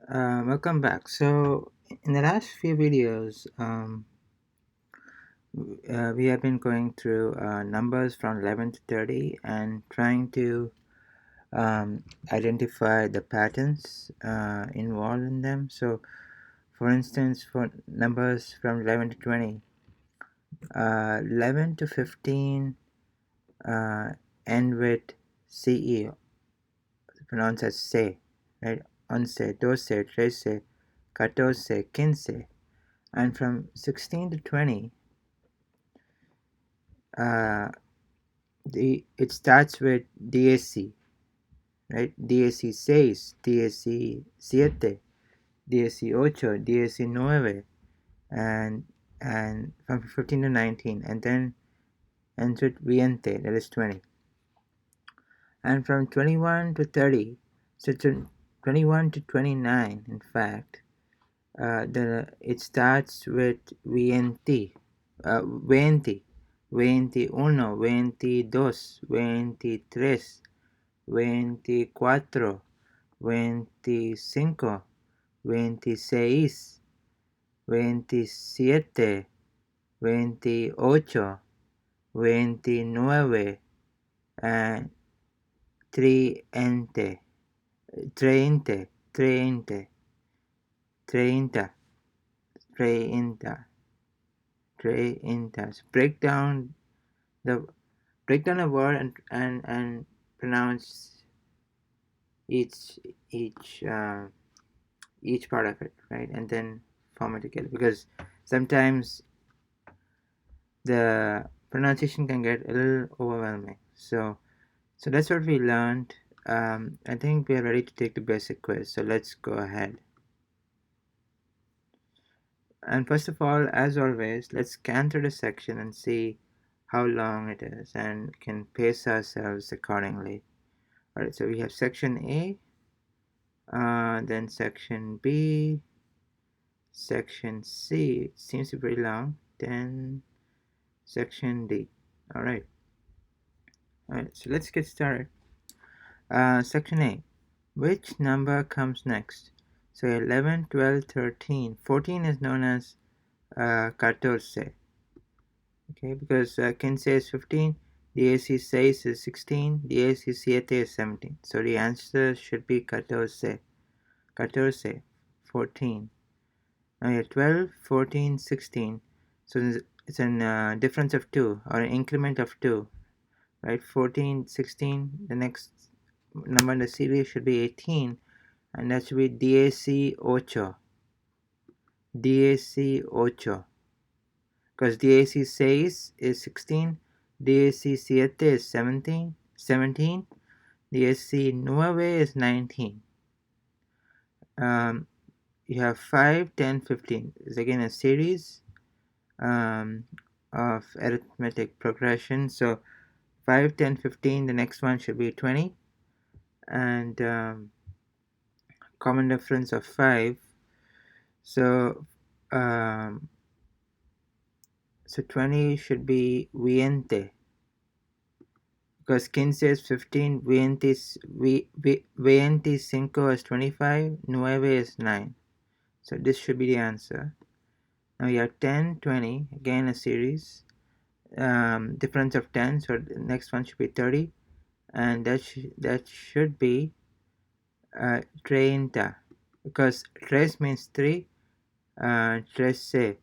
Welcome back. So, in the last few videos, we have been going through numbers from 11 to 30 and trying to identify the patterns involved in them. So, for instance, for numbers from 11 to 20, 11 to 15 uh, end with CE, pronounced as se, right? Once, doce, trece, catorce, quince. And from 16 to 20, uh, it starts with dieci, right? Dieciséis, diecisiete, dieciocho, diecinueve, and and from 15 to 19, and then ends with viente, that is 20. And from 21 to 30, so to 21 to 29, in fact, it starts with viente, veinti, veintiuno, veintidós, veintitrés, veinticuatro, veinticinco, veintiséis, veintisiete, veintiocho, veintinueve, and treinta, treinta, treinta, treinta, treinta, treinta. So the break down a word and pronounce each each uh, each part of it, right? And then form it together, because sometimes the pronunciation can get a little overwhelming. So that's what we learned. I think we are ready to take the basic quiz, so let's go ahead. And first of all, as always, let's scan through the section and see how long it is, and can pace ourselves accordingly. Alright, so we have section A, then section B, section C, it seems to be pretty long, then section D. Alright, so let's get started. Section A, which number comes next? So 11, 12, 13. 14 is known as catorce. Okay, because quince is 15, dieciséis is 16, diecisiete is 17. So the answer should be catorce. Catorce, 14. Now you have 12, 14, 16. So it's a difference of 2, or an increment of 2, right? 14, 16. The next number in the series should be 18, and that should be dieciocho. Dieciocho. Because dieciséis is 16, diecisiete is 17, diecinueve is 19. You have 5, 10, 15. It's again a series of arithmetic progression. So 5, 10, 15, the next one should be 20. And common difference of 5. So so 20 should be viente, because quince is 15, veinticinco is 25, nueve is 9. So this should be the answer. Now you have 10, 20, again a series, difference of 10, so the next one should be 30, and that should be treinta, because tres means 3, trece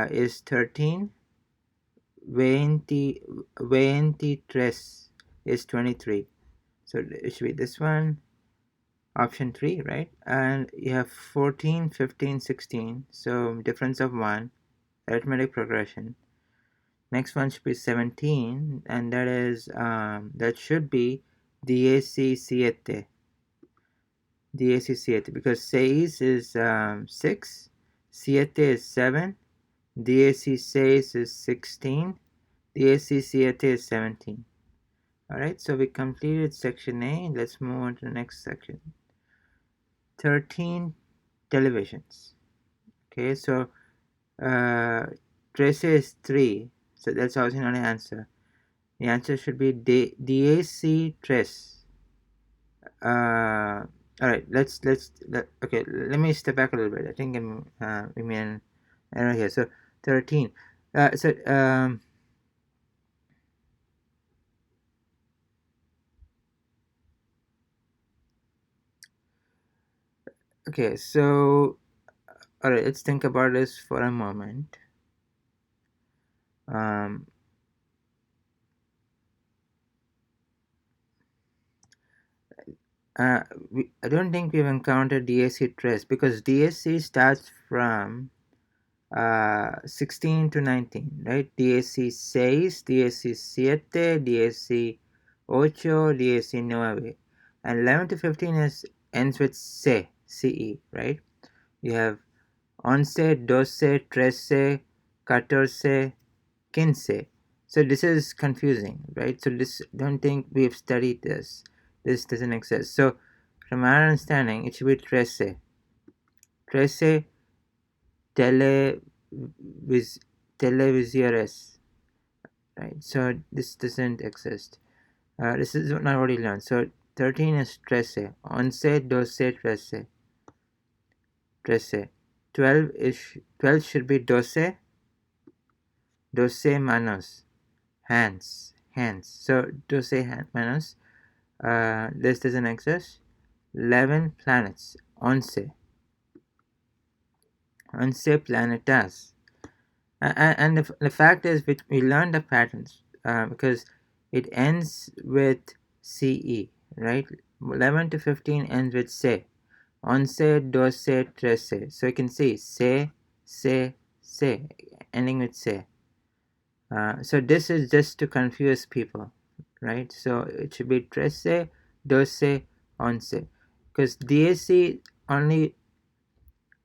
is 13, veintitrés is 23. So it should be this one, option 3, right? And you have 14, 15, 16, so difference of 1, arithmetic progression. Next one should be 17, and that should be diecisiete. Diecisiete, because seis is 6, siete is 7, dieciséis is 16, diecisiete is 17. Alright, so we completed section A. Let's move on to the next section. 13 televisions. Okay, so trece is 3, so that's also not an answer. The answer should be dieciséis. All right, okay, let me step back a little bit. I think we made an error here. So 13. So okay, so all right, let's think about this for a moment. Um, uh, I don't think we've encountered DSC trace because DSC starts from 16 to 19, right? dieciséis, diecisiete, dieciocho, diecinueve. And 11 to 15 ends with ce, right? You have once, doce, trece, catorce, quince. So this is confusing, right? So this, don't think we've studied this. This doesn't exist. So from our understanding, it should be trece. Trece televis televisores, right? So this doesn't exist. This is what I already learned. So 13 is trece. Once, doce, trece. Trece. 12 should be doce. Doce manos. Hands. So doce manos. This doesn't exist. 11 planets. Once. Once planetas. And the fact is, we learned the patterns because it ends with CE, right? 11 to 15 ends with se. Once, doce, trece. So you can see se, ending with se. So this is just to confuse people, right? So it should be trece, doce, once. Because DAC only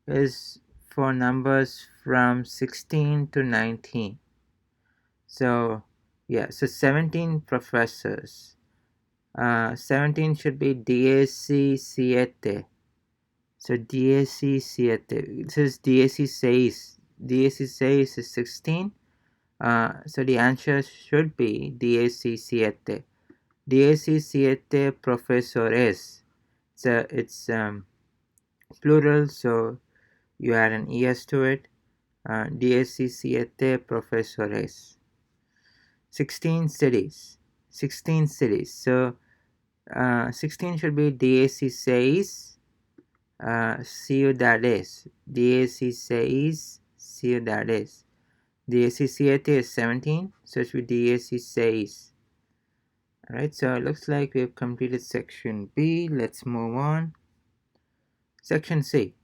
is for numbers from 16 to 19. So yeah, so 17 professors. 17 should be diecisiete. So diecisiete. This is dieciséis. Dieciséis is 16. So the answer should be diecisiete. Diecisiete profesores. So it's plural, so you add an es to it. Diecisiete profesores. 16 cities. 16 cities. So 16 should be dieciséis ciudades. Dieciséis ciudades. Diecisiete is 17, so it should be dieciséis. Alright, so it looks like we've completed section B. Let's move on. Section C.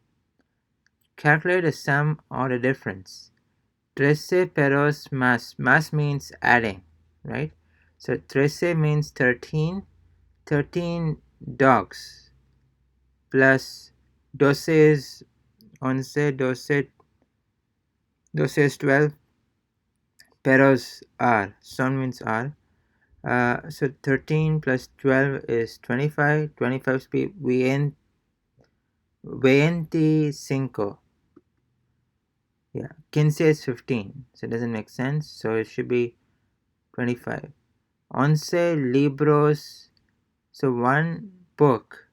Calculate the sum or the difference. Trece peros más. Más means adding, right? So trece means 13. 13 dogs plus doce is once, doce is 12. Peros are. Son means are. So 13 plus 12 is 25. 25 should be veinticinco. Yeah, quince is 15, so it doesn't make sense. So it should be 25. Once libros, so one book.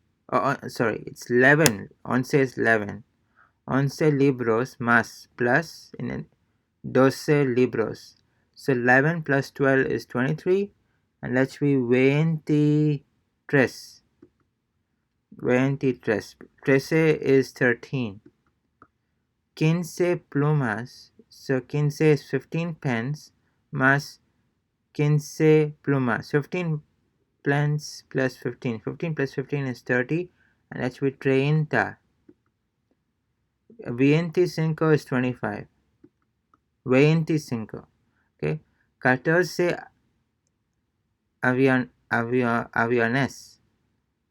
Sorry, it's 11. Once is 11. Once libros más plus in doce libros. So 11 plus 12 is 23. And let's be veintitrés. Veintitrés. Trece is 13. Quince plumas. So quince is 15 pens más quince plumas. 15 pens plus 15. 15 plus 15 is 30. And that's with treinta. Veinticinco is 25. Veinticinco. Okay. Catorce aviones.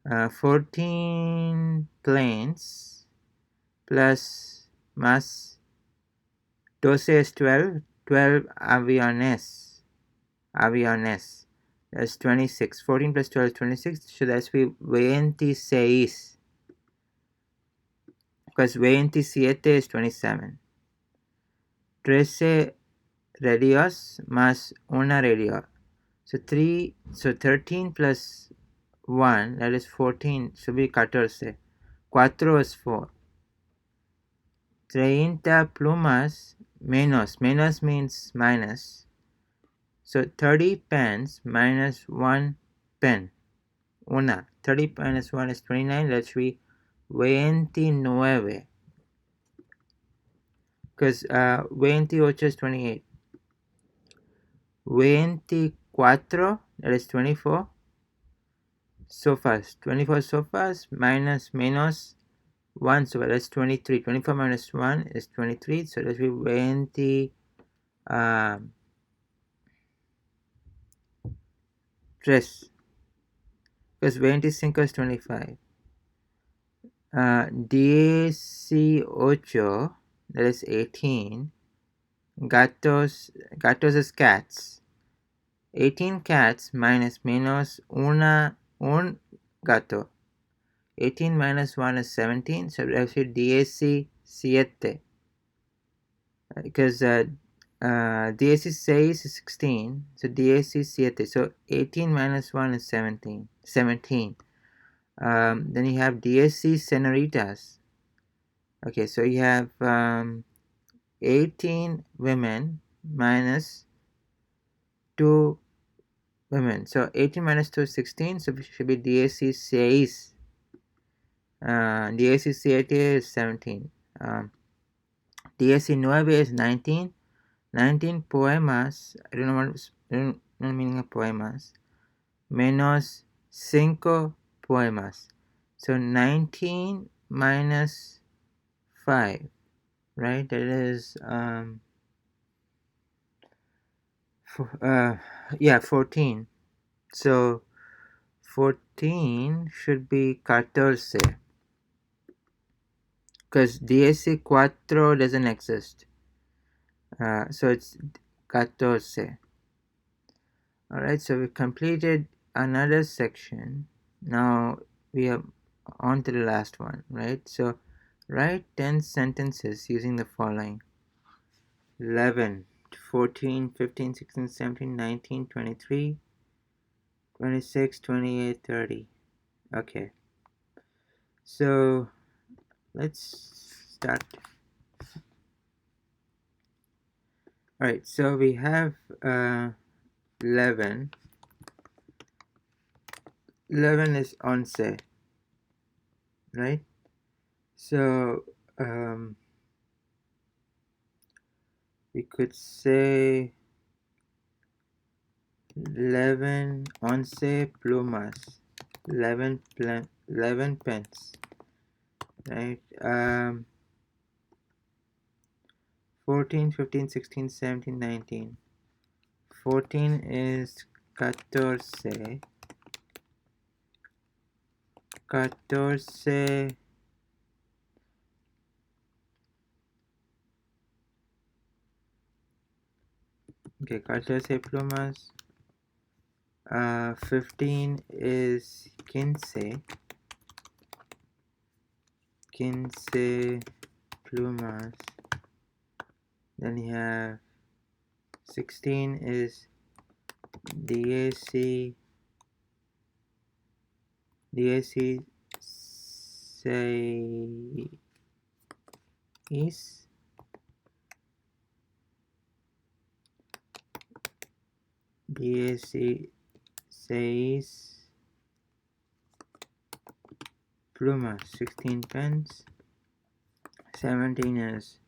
14 planes plus más doce is 12. 12 aviones. That's 26. 14 plus 12 is 26. So that's be veintiséis. Because veintisiete is 27. Trece radios más una radio. So 13 plus 1, that is 14, should be catorce. Cuatro is 4. 30 plumas menos. Menos means minus. So 30 pens minus 1 pen. Una. 30 minus 1 is 29. That should be veintinueve. Because veintiocho is 28. Veinticuatro, that is 24. Sofas. 24 sofas minus menos 1, so that's 23. 24 minus 1 is 23, so that will be 20. Tres. Because 25 is 25. Dieciocho, that is 18. Gatos is cats. 18 cats minus menos un gato. 18 minus 1 is 17, so that should be diecisiete. Because dieciséis is 16, so diecisiete. So 18 minus 1 is 17. Then you have dieci senoritas. Okay, so you have 18 women minus 2 women. So 18 minus 2 is 16, so it should be dieciséis. Diecisiete is 17. Diecinueve is 19. 19 poemas. I don't know the meaning of poemas. Menos 5 poemas. So 19 minus 5, right? That is 14. So 14 should be catorce, because dieci4 doesn't exist. So it's catorce. Alright, so we completed another section. Now we are on to the last one, right? So write 10 sentences using the following: 11, 14, 15, 16, 17, 19, 23, 26, 28, 30. Okay, so let's start. Alright, so we have 11. 11 is once, right? So we could say 11 once plumas, 11 pens, right? 14, 15, 16, 17, 19. 14 is catorce. Catorce. Okay, catorce plumas. 15 is quince. Quince plumas. Then you have 16 is dieciséis. Dieciséis plumas, 16 pens. 17 is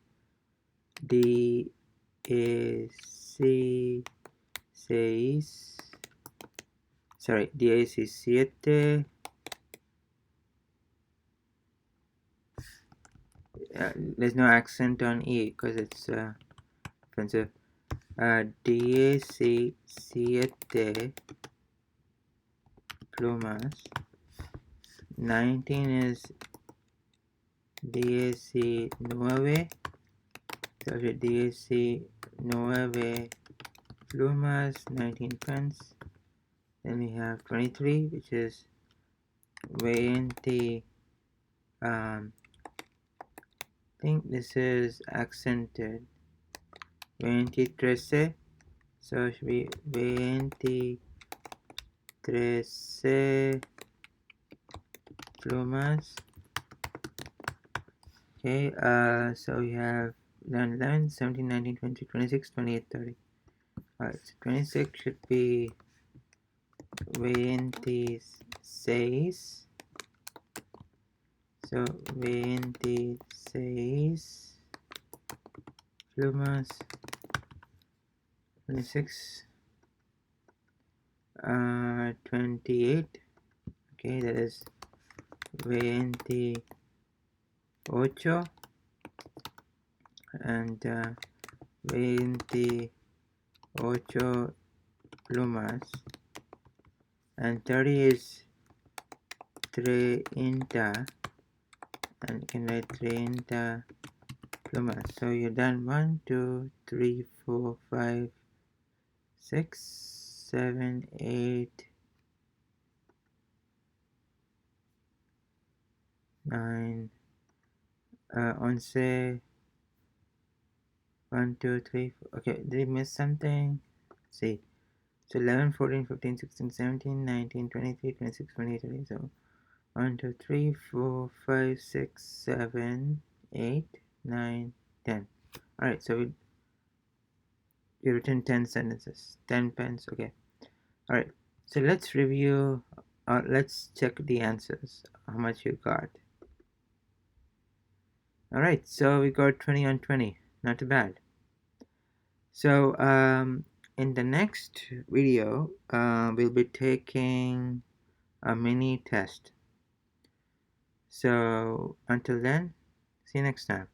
diecisiete. There's no accent on E because it's offensive. Diecisiete plumas. 19 is diecinueve. So diecinueve plumas, 19 pens. Then we have 23, which is veinti. I think this is accented. Trece. So it should be veintitrece plumas. Okay, so we have done 11, 17, 19, 20, 26, 28, 30. Alright, so 26 should be veintiséis. So veintiséis plumas. 26, 28. Okay, that is veintiocho and veintiocho plumas, and 30 is treinta, and you can write treinta plumas. So you're done. 1, 2, 3, 4, 5, 6, 7, 8, 9, 11, 1, 2, 3, 4. Okay, did I miss something? Let's see. So 11, 14, 15, 16, 17, 19, 23, 26, 28, 30. So 1, 2, 3, 4, 5, 6, 7, 8, 9, 10. Alright, so you written 10 sentences, 10 pens. Okay. Alright, so let's review, let's check the answers, how much you got. Alright, so we got 20 on 20, not too bad. So in the next video, we'll be taking a mini test. So until then, see you next time.